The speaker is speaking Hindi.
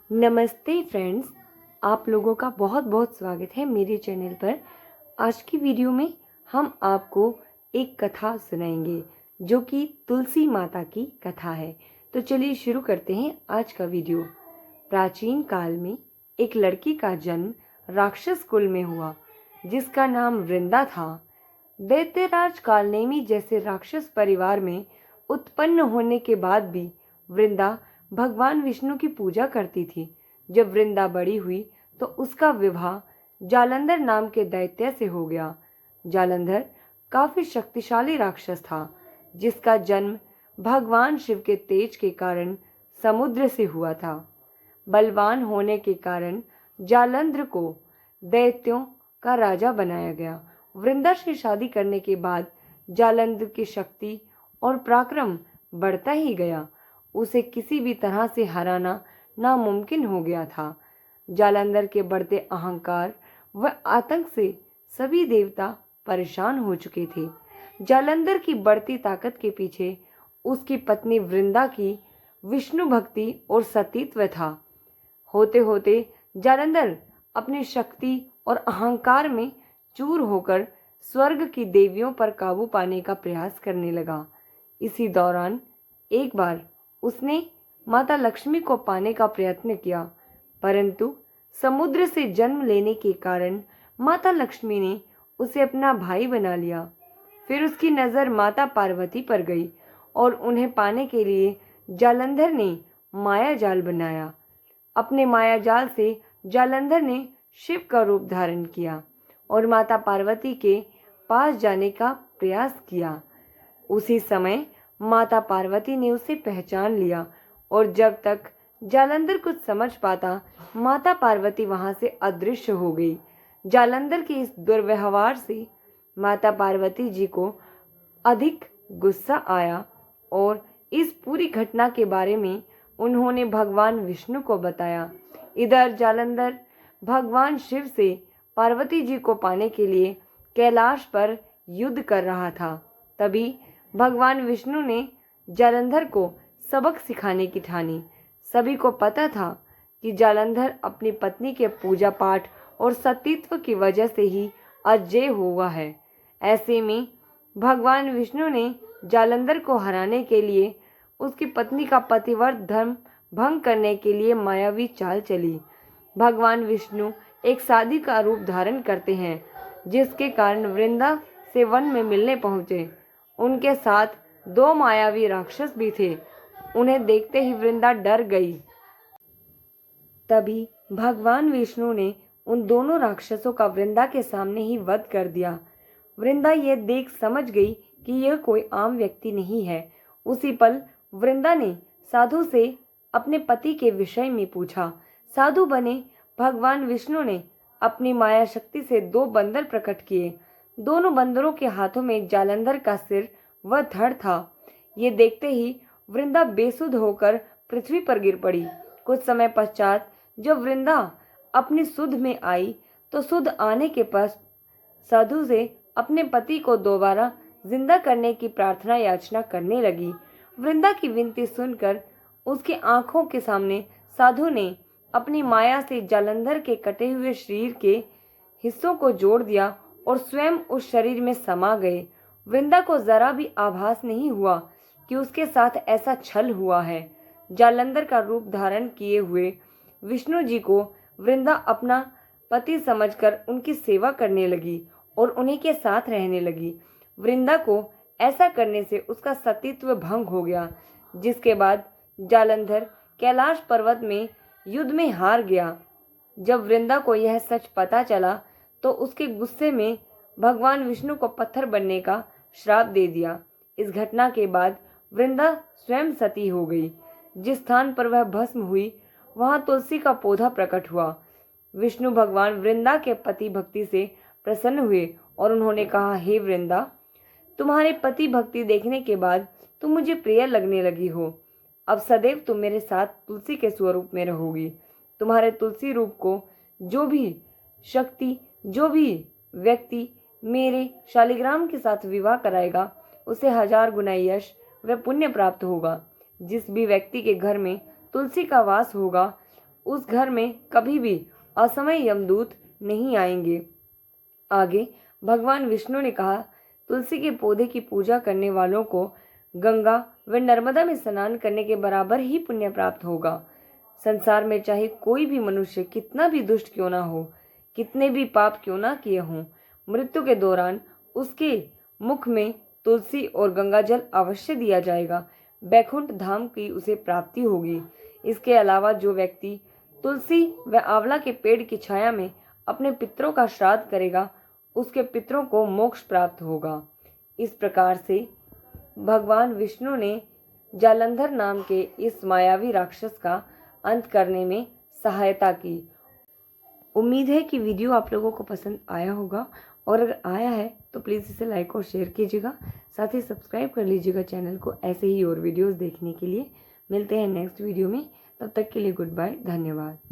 नमस्ते फ्रेंड्स, आप लोगों का बहुत बहुत स्वागत है मेरे चैनल पर। आज की वीडियो में हम आपको एक कथा सुनाएंगे जो कि तुलसी माता की कथा है। तो चलिए शुरू करते हैं आज का वीडियो। प्राचीन काल में एक लड़की का जन्म राक्षस कुल में हुआ जिसका नाम वृंदा था। दैत्यराज कालनेमी जैसे राक्षस परिवार में उत्पन्न होने के बाद भी वृंदा भगवान विष्णु की पूजा करती थी। जब वृंदा बड़ी हुई तो उसका विवाह जालंधर नाम के दैत्य से हो गया। जालंधर काफी शक्तिशाली राक्षस था जिसका जन्म भगवान शिव के तेज के कारण समुद्र से हुआ था। बलवान होने के कारण जालंधर को दैत्यों का राजा बनाया गया। वृंदा से शादी करने के बाद जालंधर की शक्ति और पराक्रम बढ़ता ही गया। उसे किसी भी तरह से हराना नामुमकिन हो गया था। जालंधर के बढ़ते अहंकार व आतंक से सभी देवता परेशान हो चुके थे। जालंधर की बढ़ती ताकत के पीछे उसकी पत्नी वृंदा की विष्णु भक्ति और सतीत्व था। होते होते जालंधर अपनी शक्ति और अहंकार में चूर होकर स्वर्ग की देवियों पर काबू पाने का प्रयास करने लगा। इसी दौरान एक बार उसने माता लक्ष्मी को पाने का प्रयत्न किया, परंतु समुद्र से जन्म लेने के कारण माता लक्ष्मी ने उसे अपना भाई बना लिया। फिर उसकी नज़र माता पार्वती पर गई और उन्हें पाने के लिए जालंधर ने माया जाल बनाया। अपने माया जाल से जालंधर ने शिव का रूप धारण किया और माता पार्वती के पास जाने का प्रयास किया। उसी समय माता पार्वती ने उसे पहचान लिया और जब तक जालंधर कुछ समझ पाता, माता पार्वती वहां से अदृश्य हो गई। जालंधर के इस दुर्व्यवहार से माता पार्वती जी को अधिक गुस्सा आया और इस पूरी घटना के बारे में उन्होंने भगवान विष्णु को बताया। इधर जालंधर भगवान शिव से पार्वती जी को पाने के लिए कैलाश पर युद्ध कर रहा था। तभी भगवान विष्णु ने जालंधर को सबक सिखाने की ठानी। सभी को पता था कि जालंधर अपनी पत्नी के पूजा पाठ और सतीत्व की वजह से ही अजय हुआ है। ऐसे में भगवान विष्णु ने जालंधर को हराने के लिए उसकी पत्नी का पतिव्रत धर्म भंग करने के लिए मायावी चाल चली। भगवान विष्णु एक साधी का रूप धारण करते हैं, जिसके कारण वृंदा से वन में मिलने पहुंचे। उनके साथ दो मायावी राक्षस भी थे। उन्हें देखते ही वृंदा डर गई। तभी भगवान विष्णु ने उन दोनों राक्षसों का वृंदा के सामने ही वध कर दिया। वृंदा यह देख समझ गई कि यह कोई आम व्यक्ति नहीं है। उसी पल वृंदा ने साधु से अपने पति के विषय में पूछा। साधु बने भगवान विष्णु ने अपनी माया शक्ति से दो बंदर प्रकट किए। दोनों बंदरों के हाथों में जालंधर का सिर व धड़ था। ये देखते ही वृंदा बेसुध होकर पृथ्वी पर गिर पड़ी। कुछ समय पश्चात जब वृंदा अपनी सुध में आई तो सुध आने के पास साधु से अपने पति को दोबारा जिंदा करने की प्रार्थना याचना करने लगी। वृंदा की विनती सुनकर उसकी आंखों के सामने साधु ने अपनी माया से जालंधर के कटे हुए शरीर के हिस्सों को जोड़ दिया और स्वयं उस शरीर में समा गए। वृंदा को जरा भी आभास नहीं हुआ कि उसके साथ ऐसा छल हुआ है। जालंधर का रूप धारण किए हुए विष्णु जी को वृंदा अपना पति समझकर उनकी सेवा करने लगी और उन्हीं के साथ रहने लगी। वृंदा को ऐसा करने से उसका सतीत्व भंग हो गया, जिसके बाद जालंधर कैलाश पर्वत में युद्ध में हार गया। जब वृंदा को यह सच पता चला तो उसके गुस्से में भगवान विष्णु को पत्थर बनने का श्राप दे दिया। इस घटना के बाद वृंदा स्वयं सती हो गई। जिस स्थान पर वह भस्म हुई वहां तुलसी का पौधा प्रकट हुआ। विष्णु भगवान वृंदा के पति भक्ति से प्रसन्न हुए और उन्होंने कहा, हे वृंदा, तुम्हारे पति भक्ति देखने के बाद तुम मुझे प्रिय लगने लगी हो। अब सदैव तुम मेरे साथ तुलसी के स्वरूप में रहोगी। तुम्हारे तुलसी रूप को जो भी व्यक्ति मेरे शालिग्राम के साथ विवाह कराएगा उसे 1000 गुना यश व पुण्य प्राप्त होगा। जिस भी व्यक्ति के घर में तुलसी का वास होगा उस घर में कभी भी असमय यमदूत नहीं आएंगे। आगे भगवान विष्णु ने कहा, तुलसी के पौधे की पूजा करने वालों को गंगा व नर्मदा में स्नान करने के बराबर ही पुण्य प्राप्त होगा। संसार में चाहे कोई भी मनुष्य कितना भी दुष्ट क्यों ना हो, कितने भी पाप क्यों ना किए हों, मृत्यु के दौरान उसके मुख में तुलसी और गंगा जल अवश्य दिया जाएगा। बैकुंठ धाम की उसे प्राप्ति होगी। इसके अलावा जो व्यक्ति तुलसी व आंवला के पेड़ की छाया में अपने पितरों का श्राद्ध करेगा, उसके पितरों को मोक्ष प्राप्त होगा। इस प्रकार से भगवान विष्णु ने जालंधर नाम के इस मायावी राक्षस का अंत करने में सहायता की। उम्मीद है कि वीडियो आप लोगों को पसंद आया होगा, और अगर आया है तो प्लीज़ इसे लाइक और शेयर कीजिएगा। साथ ही सब्सक्राइब कर लीजिएगा चैनल को ऐसे ही और वीडियोस देखने के लिए। मिलते हैं नेक्स्ट वीडियो में, तब तक के लिए गुड बाय, धन्यवाद।